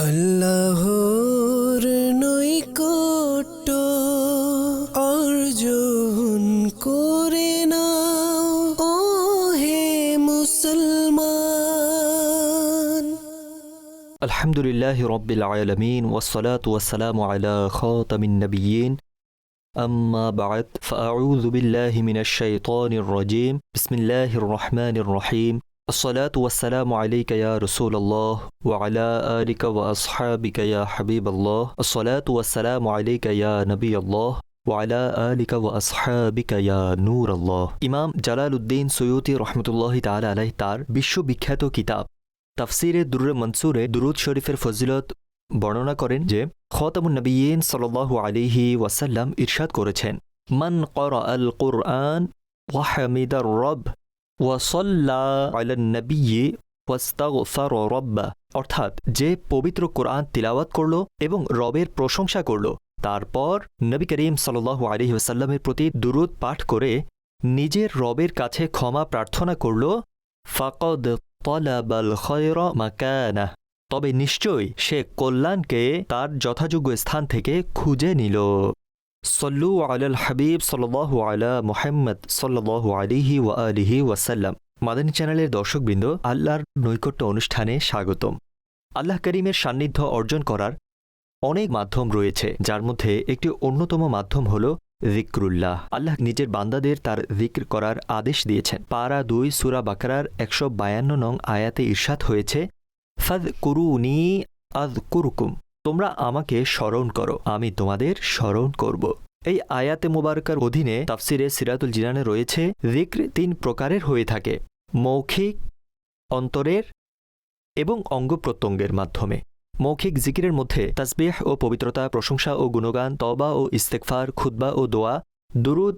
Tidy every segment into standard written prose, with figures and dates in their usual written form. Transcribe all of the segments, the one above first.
আল্লাহর নৈকট্য অর্জন করে নাও ও হে মুসলমান। আলহামদুলিল্লাহি রাব্বিল আলামিন ওয়াসসালাতু ওয়াসসালামু আলা খাতামিন নাবিয়্যিন আম্মা বা'দ ফাআউযু বিল্লাহি মিনাশ শাইতানির রাজীম বিসমিল্লাহির রহমানির রহিম আসসালাতু ওয়াসসালামু আলাইকা ইয়া রাসূলুল্লাহ ওয়া আলা আলিকা ওয়া আসহাবিকা ইয়া হাবিবাল্লাহ আসসালাতু ওয়াসসালামু আলাইকা ইয়া নবিয়াল্লাহ ওয়া আলা আলিকা ওয়া আসহাবিকা ইয়া নূরাল্লাহ। ইমাম জালালউদ্দিন সুয়ুতি রাহমাতুল্লাহি তাআলা আলাইহি তার বিশ্ববিখ্যাত কিতাব তাফসিরে দুররে মনসুরে দুরুদ শরীফের ফজিলত বর্ণনা করেন যে খাতামুন নবিয়্যিন সাল্লাল্লাহু আলাইহি ওয়াসাল্লাম ইরশাদ করেছেন, মান ক্বারাআল কুরআন ওয়া হামিদার রব ওয়া সাল্লা আলান নবিয়্যি ওয়াস্তাগফারা রাব্বা, অর্থাৎ যে পবিত্র কোরআন তিলাওয়াত করল এবং রবের প্রশংসা করল, তারপর নবী করিম সাল্লাল্লাহু আলাইহি ওয়াসাল্লামের প্রতি দুরুদ পাঠ করে নিজের রবের কাছে ক্ষমা প্রার্থনা করল, ফাকাদ তালাবাল খায়রা মাকানাহ, তবে নিশ্চয়ই সে কল্যাণকে তার যথাযোগ্য স্থান থেকে খুঁজে নিল। সল্লু আলাল হাবিব সাল্লাল্লাহু আলা মুহাম্মদ সাল্লাল্লাহু আলাইহি ওয়া আলিহি ওয়াসাল্লাম। মাদানী চ্যানেলের দর্শকবৃন্দ, আল্লাহর নৈকট্য অনুষ্ঠানে স্বাগতম। আল্লাহ করিমের সান্নিধ্য অর্জন করার অনেক মাধ্যম রয়েছে, যার মধ্যে একটি অন্যতম মাধ্যম হল যিকরুল্লাহ। আল্লাহ নিজের বান্দাদের তার যিকর করার আদেশ দিয়েছেন। পারা ২ সূরা বাকারার ১৫২ নং আয়াতে ইরশাদ হয়েছে, ফাযকুরুনি আযকুরকুম, তোমরা আমাকে স্মরণ করো, আমি তোমাদের স্মরণ করব। এই আয়াতে মুবারকার অধীনে তাফসিরে সিরাতুল জিনানে রয়েছে যিকর ৩ প্রকারের হয়ে থাকে: মৌখিক, অন্তরের এবং অঙ্গ প্রত্যঙ্গের মাধ্যমে। মৌখিক জিকিরের মধ্যে তাসবিহ ও পবিত্রতা, প্রশংসা ও গুণগান, তওবা ও ইস্তেগফার, খুতবা ও দোয়া, দুরুদ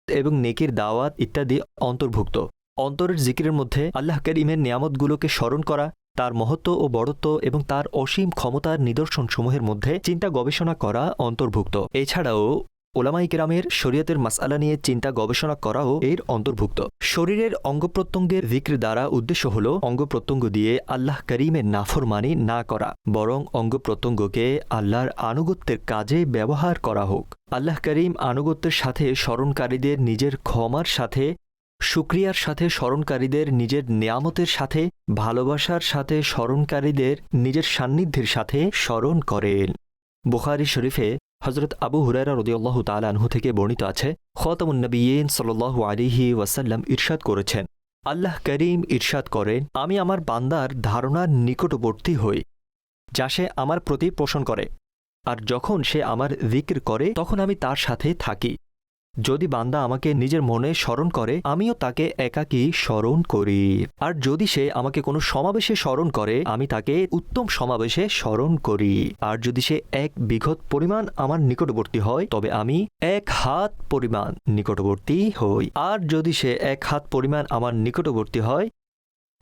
এবং নেকির দাওয়াত ইত্যাদি অন্তর্ভুক্ত। অন্তরের জিকিরের মধ্যে আল্লাহ করিমের নিয়ামতগুলোকে স্মরণ করা, তার মহত্ব ও বড়ত্ব এবং তার অসীম ক্ষমতার নিদর্শনসমূহের মধ্যে চিন্তা গবেষণা করা অন্তর্ভুক্ত। এছাড়াও ওলামায়ে কেরামের শরীয়তের মাসআলা নিয়ে চিন্তা গবেষণা করাও এর অন্তর্ভুক্ত। শরীরের অঙ্গপ্রত্যঙ্গের যিকর দ্বারা উদ্দেশ্য হল অঙ্গপ্রত্যঙ্গ দিয়ে আল্লাহ করিমের নাফরমানি না করা, বরং অঙ্গপ্রত্যঙ্গকে আল্লাহর আনুগত্যের কাজে ব্যবহার করা হোক। আল্লাহ করিম আনুগত্যের সাথে স্মরণকারীদের নিজের ক্ষমার সাথে, শুকরিয়ার সাথে স্মরণকারীদের নিজের নিয়ামতের সাথে, ভালোবাসার সাথে স্মরণকারীদের নিজের সান্নিধ্যের সাথে স্মরণ করেন। বুখারী শরীফে হযরত আবু হুরায়রা রাদিয়াল্লাহু তাআলা আনহু থেকে বর্ণিত আছে, খাতামুন নবিয়্যিন সাল্লাল্লাহু আলাইহি ওয়াসাল্লাম ইরশাদ করেছেন, আল্লাহ করিম ইরশাদ করেন, আমি আমার বান্দার ধারণার নিকটবর্তী হই যা সে আমার প্রতি পোষণ করে, আর যখন সে আমার যিকর করে তখন আমি তার সাথে থাকি। যদি বান্দা আমাকে নিজের মনে স্মরণ করে, আমিও তাকে একাকী স্মরণ করি। আর যদি সে আমাকে কোনো সমাবেশে স্মরণ করে, আমি তাকে উত্তম সমাবেশে স্মরণ করি। আর যদি সে ১ বিঘত পরিমাণ আমার নিকটবর্তী হয়, তবে আমি ১ হাত পরিমাণ নিকটবর্তী হই। আর যদি সে ১ হাত পরিমাণ আমার নিকটবর্তী হয়,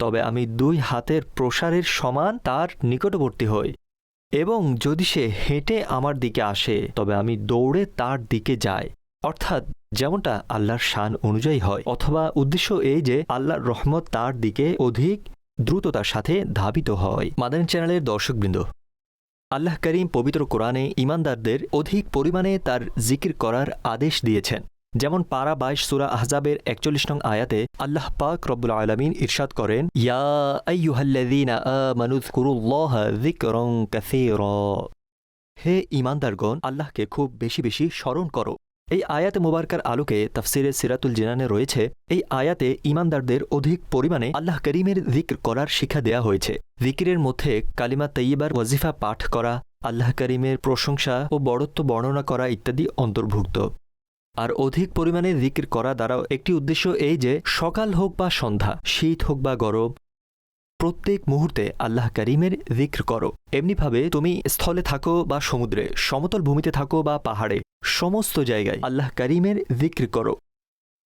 তবে আমি ২ হাতের প্রসারের সমান তার নিকটবর্তী হই। এবং যদি সে হেঁটে আমার দিকে আসে, তবে আমি দৌড়ে তার দিকে যাই। অর্থাৎ যেমনটা আল্লাহর শান অনুযায়ী হয়, অথবা উদ্দেশ্য এই যে আল্লাহর রহমত তার দিকে অধিক দ্রুততার সাথে ধাবিত হয়। মাদানী চ্যানেলের দর্শকবৃন্দ, আল্লাহ করিম পবিত্র কোরআনে ঈমানদারদের অধিক পরিমাণে তার যিকর করার আদেশ দিয়েছেন। যেমন পারা ২২ সূরা আহজাবের ৪১ নং আয়াতে আল্লাহ পাক রব্বুল আলামিন ইরশাদ করেন, ইয়া আইয়ুহাল্লাযীনা আমানু যকুরুল্লাহা যিকরান কাসীরা, হে ঈমানদারগণ, আল্লাহকে খুব বেশি বেশি স্মরণ করো। এই আয়াতে মুবারকার আলোকে তাফসিরে সিরাতুল জিনানে রয়েছে, এই আয়াতে ঈমানদারদের অধিক পরিমাণে আল্লাহ করিমের যিকর করার শিক্ষা দেয়া হয়েছে। যিকরের মধ্যে কালিমা তাইয়্যিবার ওয়াজিফা পাঠ করা, আল্লাহ করিমের প্রশংসা ও বড়ত্ব বর্ণনা করা ইত্যাদি অন্তর্ভুক্ত। আর অধিক পরিমাণে যিকর করা দ্বারা একটি উদ্দেশ্য এই যে সকাল হোক বা সন্ধ্যা, শীত হোক বা গরম, প্রত্যেক মুহূর্তে আল্লাহ করিমের যিকর করো। এমনিভাবে তুমি স্থলে থাকো বা সমুদ্রে, সমতল ভূমিতে থাকো বা পাহাড়ে, সমস্ত জায়গায় আল্লাহ করিমের যিকর করো।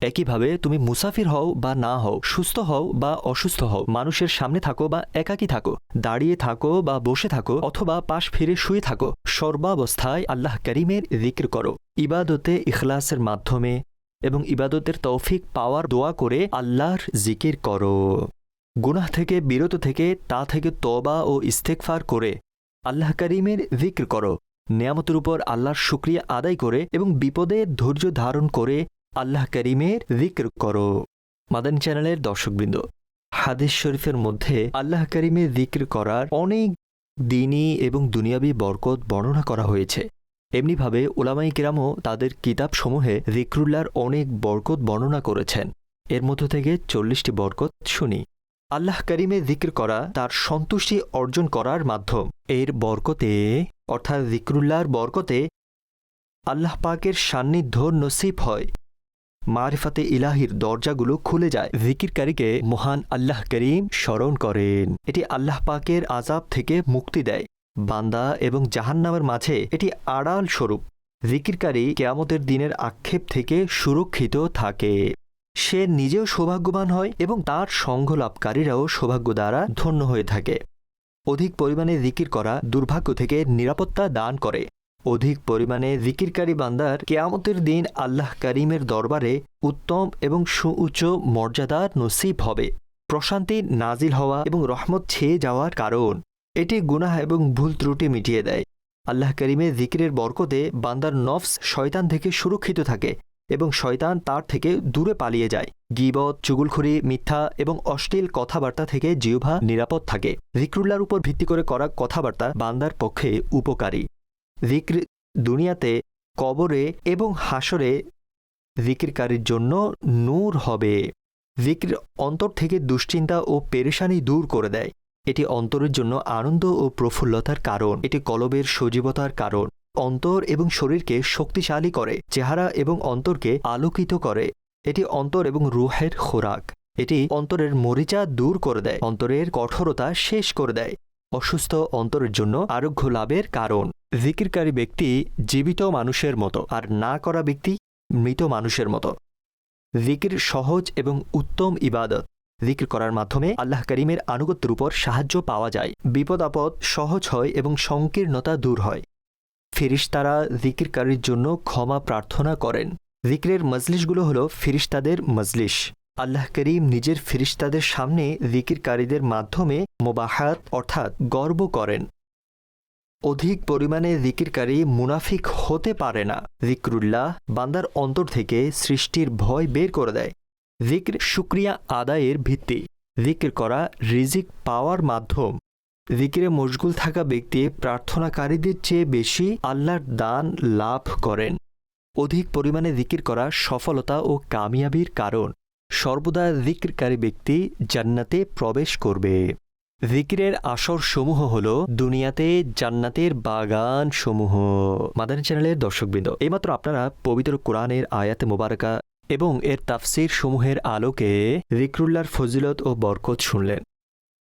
একইভাবে তুমি মুসাফির হও বা না হও, সুস্থ হও বা অসুস্থ হও, মানুষের সামনে থাকো বা একাকী থাকো, দাঁড়িয়ে থাকো বা বসে থাকো, অথবা পাশ ফিরে শুয়ে থাকো, সর্বাবস্থায় আল্লাহ করিমের যিকর করো। ইবাদতে ইখলাসের মাধ্যমে এবং ইবাদতের তৌফিক পাওয়ার দোয়া করে আল্লাহর যিকর করো। গুনাহ থেকে বিরত থেকে তা থেকে তওবা ও ইস্তেগফার করে আল্লাহ করিমের জিক্র করো, নেয়ামতের উপর আল্লাহর শুকরিয়া আদায় করে এবং বিপদে ধৈর্য ধারণ করে আল্লাহ করিমের জিক্র করো। মাদানী চ্যানেলের দর্শকবৃন্দ, হাদিস শরীফের মধ্যে আল্লাহ করিমের জিক্র করার অনেক দিনী এবং দুনিয়াবী বরকত বর্ণনা করা হয়েছে। এমনিভাবে উলামায়ে কিরামও তাদের কিতাবসমূহে জিক্রুল্লাহর অনেক বরকত বর্ণনা করেছেন। এর মধ্য থেকে 40টি বরকত শুনি। আল্লাহ করিমে জিক্র করা তার সন্তুষ্টি অর্জন করার মাধ্যম। এর বরকতে অর্থাৎ জিক্রুল্লাহর বরকতে আল্লাহ পাকের সান্নিধ্য নসিব হয়, মারিফাতে ইলাহির দরজাগুলো খুলে যায়। জিকিরকারীকে মহান আল্লাহ করিম স্মরণ করেন। এটি আল্লাহ পাকের আযাব থেকে মুক্তি দেয়। বান্দা এবং জাহান্নামের মাঝে এটি আড়াল স্বরূপ। জিকিরকারী কিয়ামতের দিনের আক্ষেপ থেকে সুরক্ষিত থাকে। সে নিজেও সৌভাগ্যবান হয় এবং তার সঙ্গলাভকারীরাও সৌভাগ্য দ্বারা ধন্য হয়ে থাকে। অধিক পরিমাণে জিকির করা দুর্ভাগ্য থেকে নিরাপত্তা দান করে। অধিক পরিমাণে জিকিরকারী বান্দার কিয়ামতের দিন আল্লাহ করিমের দরবারে উত্তম এবং সুউচ্চ মর্যাদার নসিব হবে। প্রশান্তি নাজিল হওয়া এবং রহমত ছেয়ে যাওয়ার কারণ। এটি গুনাহ এবং ভুল ত্রুটি মিটিয়ে দেয়। আল্লাহ করিমের জিকিরের বরকতে বান্দার নফস শয়তান থেকে সুরক্ষিত থাকে এবং শয়তান তার থেকে দূরে পালিয়ে যায়। গীবত, চুগলখড়ি, মিথ্যা এবং অশ্লীল কথাবার্তা থেকে জিহ্বা নিরাপদ থাকে। জিক্রুল্লাহর উপর ভিত্তি করে করা কথাবার্তা বান্দার পক্ষে উপকারী। জিক্র দুনিয়াতে, কবরে এবং হাসরে জিকিরকারীর জন্য নূর হবে। জিক্র অন্তর থেকে দুশ্চিন্তা ও পেরেশানি দূর করে দেয়। এটি অন্তরের জন্য আনন্দ ও প্রফুল্লতার কারণ। এটি কলবের সজীবতার কারণ। অন্তর এবং শরীরকে শক্তিশালী করে, চেহারা এবং অন্তরকে আলোকিত করে। এটি অন্তর এবং রূহের খোরাক। এটি অন্তরের মরিচা দূর করে দেয়, অন্তরের কঠোরতা শেষ করে দেয়। অসুস্থ অন্তরের জন্য আরোগ্য লাভের কারণ। জিকিরকারী ব্যক্তি জীবিত মানুষের মতো, আর না করা ব্যক্তি মৃত মানুষের মতো। জিকির সহজ এবং উত্তম ইবাদত। জিকির করার মাধ্যমে আল্লাহ করিমের আনুগত্যের উপর সাহায্য পাওয়া যায়। বিপদ আপদ সহজ হয় এবং সংকীর্ণতা দূর হয়। ফেরেশতারা জিকিরকারীর জন্য ক্ষমা প্রার্থনা করেন। জিকিরের মজলিসগুলো হল ফেরেশতাদের মজলিস। আল্লাহ করিম নিজের ফেরেশতাদের সামনে জিকিরকারীদের মাধ্যমে মুবাহাত অর্থাৎ গর্ব করেন। অধিক পরিমাণে জিকিরকারী মুনাফিক হতে পারে না। জিক্রুল্লাহ বান্দার অন্তর থেকে সৃষ্টির ভয় বের করে দেয়। জিক্র শুকরিয়া আদায়ের ভিত্তি। জিকির করা রিজিক পাওয়ার মাধ্যম। জিকিরে মশগুল থাকা ব্যক্তি প্রার্থনাকারীদের চেয়ে বেশি আল্লাহর দান লাভ করেন। অধিক পরিমাণে জিকির করা সফলতা ও কামিয়াবির কারণ। সর্বদা জিকিরকারী ব্যক্তি জান্নাতে প্রবেশ করবে। জিকিরের আসর সমূহ হল দুনিয়াতে জান্নাতের বাগান সমূহ। মাদানী চ্যানেলের দর্শকবৃন্দ, এইমাত্র আপনারা পবিত্র কোরআনের আয়াতে মোবারকা এবং এর তাফসির সমূহের আলোকে জিক্রুল্লাহর ফজিলত ও বরকত শুনলেন।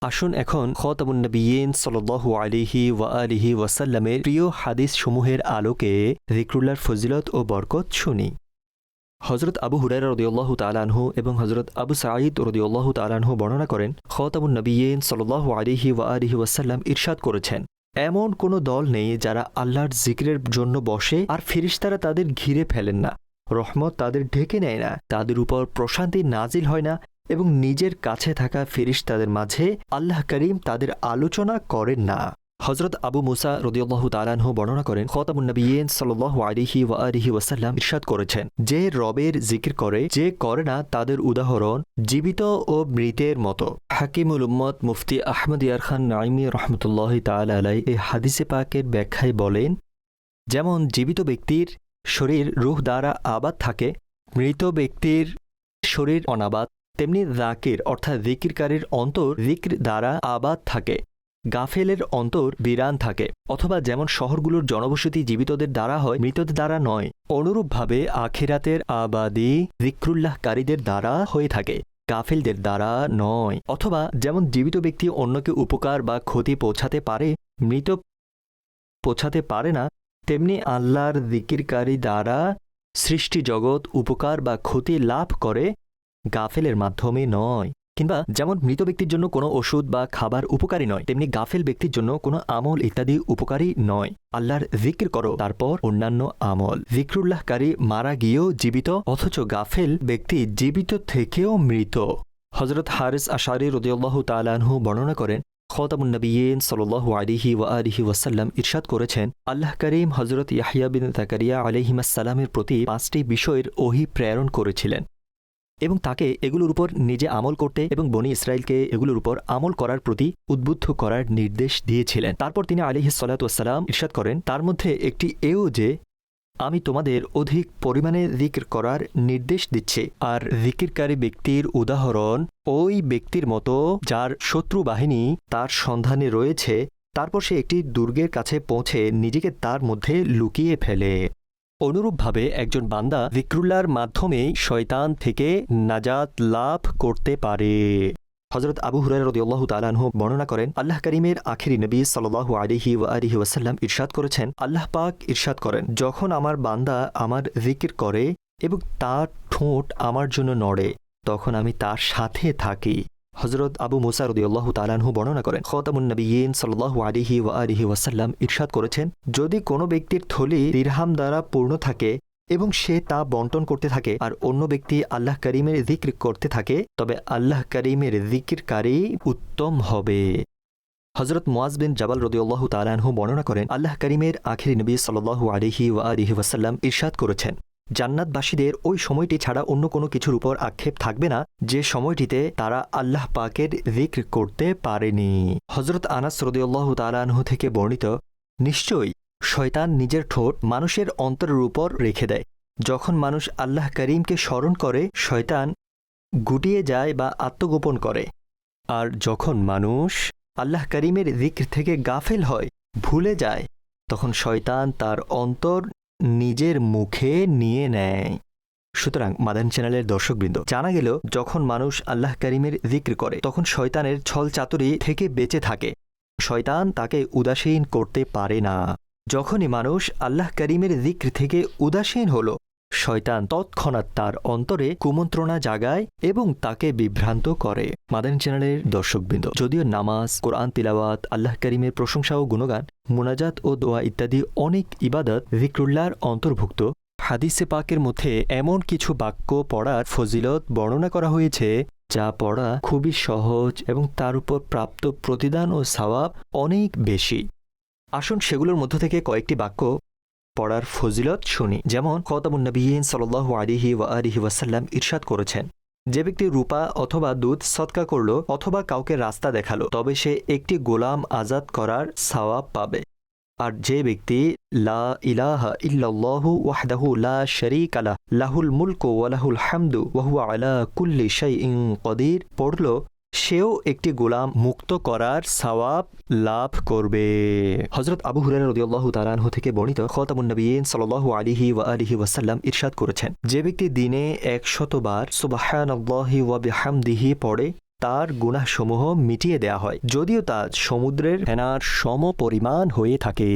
আসুন এখন খাতামুন নবিয়্যিন সাল্লাল্লাহু আলাইহি ওয়া আলিহি ওয়াসাল্লামের প্রিয় হাদিস সমূহের আলোকে জিক্রুল্লাহর ফজিলত ও বরকত শুনি। হযরত আবু হুরায়রা রাদিয়াল্লাহু তাআলা আনহু এবং হযরত আবু সাঈদ রাদিয়াল্লাহু তাআলা আনহু বর্ণনা করেন, খাতামুন নবিয়্যিন সাল্লাল্লাহু আলাইহি ওয়া আলিহি ওয়াসাল্লাম ইরশাদ করেছেন, এমন কোনো দল নেই যারা আল্লাহর জিকিরের জন্য বসে আর ফেরেশতারা তাদের ঘিরে ফেলেন না। রহমত তাদের ঢেকে নেয় না, তাদের উপর প্রশান্তি নাজিল হয় না এবং নিজের কাছে থাকা ফেরেশতাদের মাঝে আল্লাহ করিম তাদের আলোচনা করেন না। হযরত আবু মুসা রাদিয়াল্লাহু তাআলা আনহু বর্ণনা করেন, খাতামুন নবিয়্যিন সাল্লাল্লাহু আলাইহি ওয়া আলিহি ওয়াসাল্লাম ইরশাদ করেছেন, যে রবের জিকির করে, যে করে না, তাদের উদাহরণ জীবিত ও মৃতের মতো। হাকিমুল উম্মত মুফতি আহমদ ইয়ার খান নাইমি রাহমাতুল্লাহি তাআলা আলাইহি এই হাদিসে পাকের ব্যাখ্যায় বলেন, যেমন জীবিত ব্যক্তির শরীর রূহ দ্বারা আবাদ থাকে, মৃত ব্যক্তির শরীর অনাবাদ, তেমনি যাকির অর্থাৎ জিকিরকারীর অন্তর জিক্র দ্বারা আবাদ থাকে, গাফেলের অন্তর বিরান থাকে। অথবা যেমন শহরগুলোর জনবসতি জীবিতদের দ্বারা হয়, মৃতদের দ্বারা নয়, অনুরূপভাবে আখিরাতের আবাদি জিক্রুল্লাহকারীদের দ্বারা হয়ে থাকে, গাফেলদের দ্বারা নয়। অথবা যেমন জীবিত ব্যক্তি অন্যকে উপকার বা ক্ষতি পৌঁছাতে পারে, মৃত পৌঁছাতে পারে না, তেমনি আল্লাহর জিকিরকারী দ্বারা সৃষ্টি জগৎ উপকার বা ক্ষতি লাভ করে, গাফেলের মাধ্যমে নয়। কিংবা যেমন মৃত ব্যক্তির জন্য কোনো ওষুধ বা খাবার উপকারী নয়, তেমনি গাফেল ব্যক্তির জন্য কোনো আমল ইত্যাদি উপকারী নয়। আল্লাহর জিকির করো, তারপর অন্যান্য আমল। জিক্রুল্লাহকারী মারা গিয়েও জীবিত, অথচ গাফেল ব্যক্তি জীবিত থেকেও মৃত। হযরত হারিস আশআরী রাদিয়াল্লাহু তাআলা আনহু বর্ণনা করেন, খতামুন নবিয়্যিন সাল্লাল্লাহু আলাইহি ওয়া আলিহি ওয়াসাল্লাম ইরশাদ করেছেন, আল্লাহ করিম হযরত ইয়াহইয়া বিন যাকারিয়া আলাইহিসসালামের প্রতি 5টি বিষয়ের ওহী প্রেরণ করেছিলেন এবং তাকে এগুলোর উপর নিজে আমল করতে এবং বনী ইসরায়েলকে এগুলোর উপর আমল করার প্রতি উদ্বুদ্ধ করার নির্দেশ দিয়েছিলেন। তারপর তিনি আলাইহিসসালাতু ওয়াসসালাম ইরশাদ করেন, তার মধ্যে একটি এও যে আমি তোমাদের অধিক পরিমাণে যিকির করার নির্দেশ দিচ্ছি। আর যিকিরকারী ব্যক্তির উদাহরণ ওই ব্যক্তির মতো যার শত্রু বাহিনী তার সন্ধানে রয়েছে, তারপর সে একটি দুর্গের কাছে পৌঁছে নিজেকে তার মধ্যে লুকিয়ে ফেলে। অনুরূপভাবে একজন বান্দা যিকরুল্লাহর মাধ্যমেই শয়তান থেকে নাজাত লাভ করতে পারে। হযরত আবু হুরায়রা রাদিয়াল্লাহু তাআলা আনহু বর্ণনা করেন, আল্লাহ করিমের আখিরি নবী সাল্লাল্লাহু আলাইহি ওয়া আলিহি ওয়াসাল্লাম ইরশাদ করেছেন, আল্লাহ পাক ইরশাদ করেন, যখন আমার বান্দা আমার যিকির করে এবং তার ঠোঁট আমার জন্য নড়ে, তখন আমি তার সাথে থাকি। হযরত আবু মুসা রাদিয়াল্লাহু তাআলা আনহু বর্ণনা করেন, খতামুন নবিয়্যিন সাল্লাল্লাহু আলাইহি ওয়া আলিহি ওয়াসাল্লাম ইরশাদ করেছেন, যদি কোনো ব্যক্তির থলি দিরহাম দ্বারা পূর্ণ থাকে এবং সে তা বন্টন করতে থাকে আর অন্য ব্যক্তি আল্লাহ করিমের যিকির করতে থাকে, তবে আল্লাহ করিমের যিকিরকারী উত্তম হবে। হযরত মুআজ বিন জাবাল রাদিয়াল্লাহু তাআলা আনহু বর্ণনা করেন, আল্লাহ করিমের আখিরি নবী সাল্লাল্লাহু আলাইহি ওয়া আলিহি ওয়াসাল্লাম ইরশাদ করেছেন, জান্নাতবাসীদের ওই সময়টি ছাড়া অন্য কোনো কিছুর উপর আক্ষেপ থাকবে না যে সময়টিতে তারা আল্লাহ পাকের যিকির করতে পারেনি। হযরত আনাস রাদিয়াল্লাহু তাআলা আনহু থেকে বর্ণিত, নিশ্চয়ই শয়তান নিজের ঠোঁট মানুষের অন্তরের উপর রেখে দেয়। যখন মানুষ আল্লাহ করিমকে স্মরণ করে, শয়তান গুটিয়ে যায় বা আত্মগোপন করে, আর যখন মানুষ আল্লাহ করিমের যিকির থেকে গাফেল হয়, ভুলে যায়, তখন শয়তান তার অন্তর নিজের মুখে নিয়ে নেয়। সুতরাং মাদানী চ্যানেলের দর্শকবৃন্দ, জানা গেল যখন মানুষ আল্লাহ করিমের যিকির করে তখন শয়তানের ছল চাতুরি থেকে বেঁচে থাকে, শয়তান তাকে উদাসীন করতে পারে না। যখনই মানুষ আল্লাহ করিমের যিকির থেকে উদাসীন হল, শয়তান তৎক্ষণাৎ তার অন্তরে কুমন্ত্রণা জাগায় এবং তাকে বিভ্রান্ত করে। মাদানী চ্যানেলের দর্শকবৃন্দ, যদিও নামাজ, কোরআন তিলাওয়াত, আল্লাহ করিমের প্রশংসা ও গুণগান, মুনাজাত ও দোয়া ইত্যাদি অনেক ইবাদত যিকরুল্লাহর অন্তর্ভুক্ত, হাদিসে পাকের মধ্যে এমন কিছু বাক্য পড়ার ফজিলত বর্ণনা করা হয়েছে যা পড়া খুবই সহজ এবং তার উপর প্রাপ্ত প্রতিদান ও সওয়াব অনেক বেশি। আসুন সেগুলোর মধ্য থেকে কয়েকটি বাক্য পড়ার ফজিলত শুনি। যেমন খতামুন নবিয়্যিন সাল্লাল্লাহু আলাইহি ওয়া আলিহি ওয়াসাল্লাম ইরশাদ করেছেন, যে ব্যক্তি রূপা অথবা দুধ সদকা করল অথবা কাউকে রাস্তা দেখালো, তবে সে একটি গোলাম আজাদ করার সওয়াব পাবে। আর যে ব্যক্তি লা ইলাহা ইল্লাল্লাহু ওয়াহদাহু লা শারীকা লাহু লাহুল মুলকু ওয়া লাহুল হামদু ওয়া হুয়া আলা কুল্লি শাইইন কদির পড়ল, সেও একটি গোলাম মুক্ত করার সওয়াব লাভ করবে। হযরত আবু হুরায়রা রাদিয়াল্লাহু তাআলা আনহু থেকে বর্ণিত, খতামুন নবিয়্যিন সাল্লাল্লাহু আলাইহি ওয়া আলিহি ওয়াসাল্লাম ইরশাদ করেছেন, যে ব্যক্তি দিনে 100 বার সুবহানাল্লাহি ওয়া বিহামদিহি পড়ে, তার গুনাহসমূহ মিটিয়ে দেয়া হয়, যদিও তা সমুদ্রের ফেনার সম পরিমাণ হয়ে থাকে।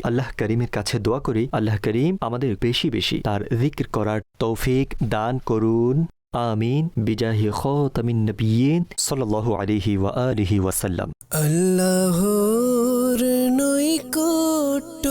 আল্লাহ করিমের কাছে দোয়া করি, আল্লাহ করিম আমাদের বেশি বেশি তার যিকির করার তৌফিক দান করুন। আমিন বিজাহি খাতামিন নবিয়্যিন সাল্লাল্লাহু আলাইহি ওয়া আলিহি ওয়াসাল্লাম। আল্লাহর নৈকট্য